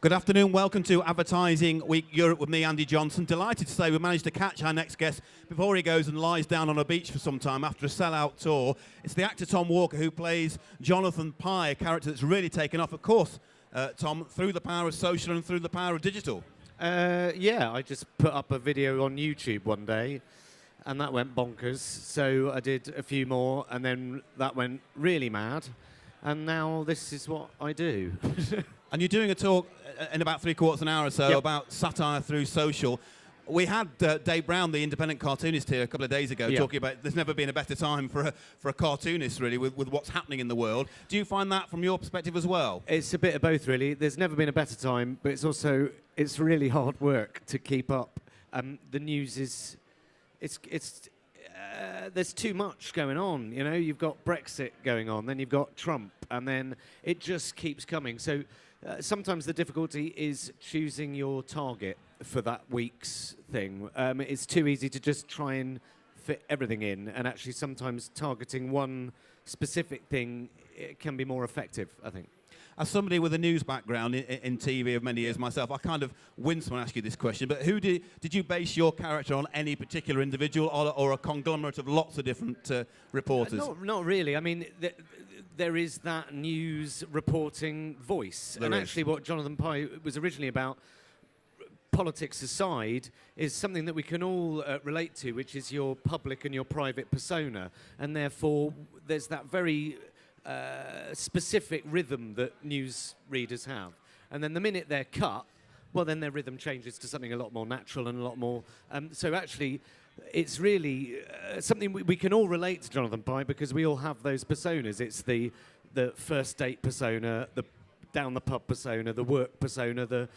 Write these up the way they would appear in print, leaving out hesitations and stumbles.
Good afternoon, welcome to Advertising Week Europe with me, Andy Johnson. Delighted to say we managed to catch our next guest before he goes and lies down on a beach for some time after a sell-out tour. It's the actor Tom Walker who plays Jonathan Pye, a character that's really taken off, of course, Tom, through the power of social and through the power of digital. Yeah, I just put up a video on YouTube one day and that went bonkers. So I did a few more and then that went really mad. And now this is what I do. And you're doing a talk in about 3/4 of an hour or so Yep. about satire through social. We had Dave Brown, the independent cartoonist, here a couple of days ago, Yep. talking about there's never been a better time for a cartoonist, really, with what's happening in the world. Do you find that from your perspective as well? It's a bit of both, really. There's never been a better time, but it's really hard work to keep up. The news is, there's too much going on. You know, you've got Brexit going on, then you've got Trump, and then it just keeps coming. So sometimes the difficulty is choosing your target for that week's thing. It's too easy to just try and fit everything in, and actually sometimes targeting one specific thing it can be more effective, I think. As somebody with a news background in TV of many years myself, I kind of wince when I ask you this question, but did you base your character on any particular individual or a conglomerate of lots of different reporters? Not really. I mean, there is that news reporting voice. There is. Actually what Jonathan Pye was originally about, politics aside, is something that we can all relate to, which is your public and your private persona. And therefore, there's that very specific rhythm that news readers have. And then the minute they're cut, well, then their rhythm changes to something a lot more natural and a lot more... so actually, it's really something we can all relate to Jonathan Pye because we all have those personas. It's the first date persona, the down the pub persona, the work persona, the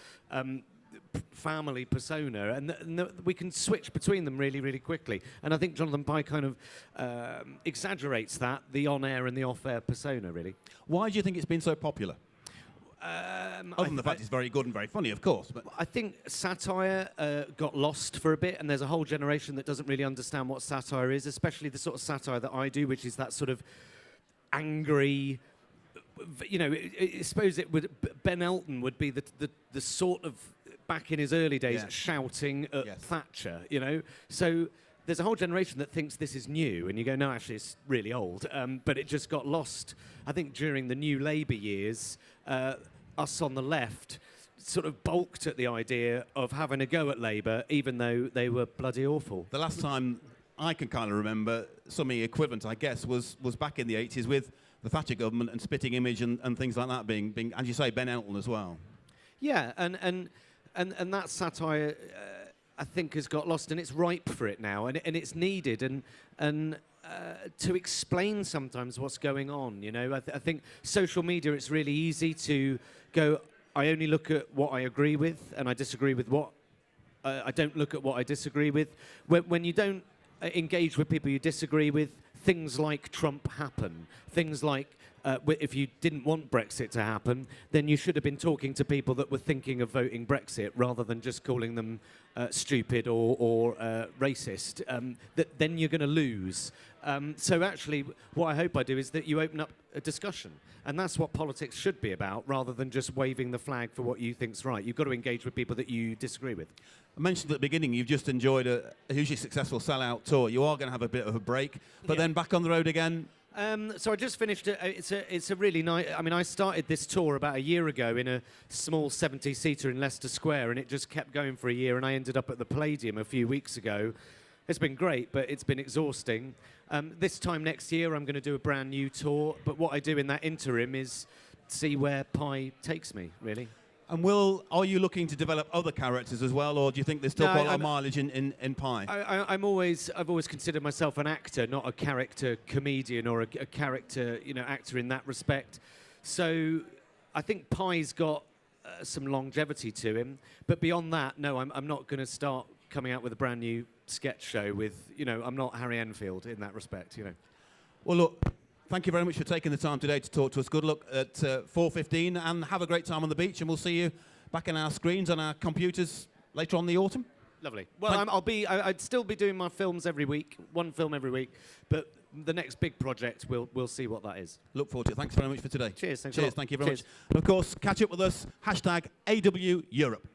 family persona, and we can switch between them really, really quickly. And I think Jonathan Pye kind of exaggerates that, the on-air and the off-air persona, really. Why do you think it's been so popular? Other than the fact it's very good and very funny, of course. But I think satire got lost for a bit, and there's a whole generation that doesn't really understand what satire is, especially the sort of satire that I do, which is that sort of angry... You know, I suppose it would... Ben Elton would be the sort of... back in his early days, Yes. shouting at Yes. Thatcher, you know? So there's a whole generation that thinks this is new, and you go, no, actually, it's really old. But it just got lost, I think, during the new Labour years. Us on the left sort of balked at the idea of having a go at Labour, even though they were bloody awful. the last time I can kind of remember something equivalent, I guess, was back in the 80s with the Thatcher government and Spitting Image and things like that being, as you say, Ben Elton as well. Yeah, and that satire, I think, has got lost, and it's ripe for it now, and it's needed, and to explain sometimes what's going on. You know, I think social media, it's really easy to go, I only look at what I agree with, and I disagree with what I don't look at what I disagree with. When you don't engage with people you disagree with, things like Trump happen. Things like if you didn't want Brexit to happen, then you should have been talking to people that were thinking of voting Brexit rather than just calling them stupid or racist. Then you're going to lose. So actually, what I hope I do is that you open up a discussion. And that's what politics should be about, rather than just waving the flag for what you think's right. You've got to engage with people that you disagree with. I mentioned at the beginning you've just enjoyed a hugely successful sell-out tour. You are going to have a bit of a break, but then back on the road again. So I just finished it. It's a really nice... I mean, I started this tour about a year ago in a small 70-seater in Leicester Square, and it just kept going for a year, and I ended up at the Palladium a few weeks ago. It's been great, but it's been exhausting. This time next year, I'm going to do a brand new tour, but what I do in that interim is see where Pye takes me, really. And are you looking to develop other characters as well, or do you think there's still quite a lot of mileage in Pye? I've always considered myself an actor, not a character comedian or a character, actor in that respect. So I think Pye's got some longevity to him, but beyond that, no, I'm not going to start coming out with a brand new sketch show with, I'm not Harry Enfield in that respect, Well, look, thank you very much for taking the time today to talk to us. Good luck at 4:15, and have a great time on the beach, and we'll see you back on our screens, on our computers later on in the autumn. Lovely. Well, I'd still be doing my films every week, one film every week, but the next big project, we'll see what that is. Look forward to it. Thanks very much for today. Cheers. Thanks a Cheers. lot. Thank you very Cheers. much. And of course, catch up with us. #AW Europe.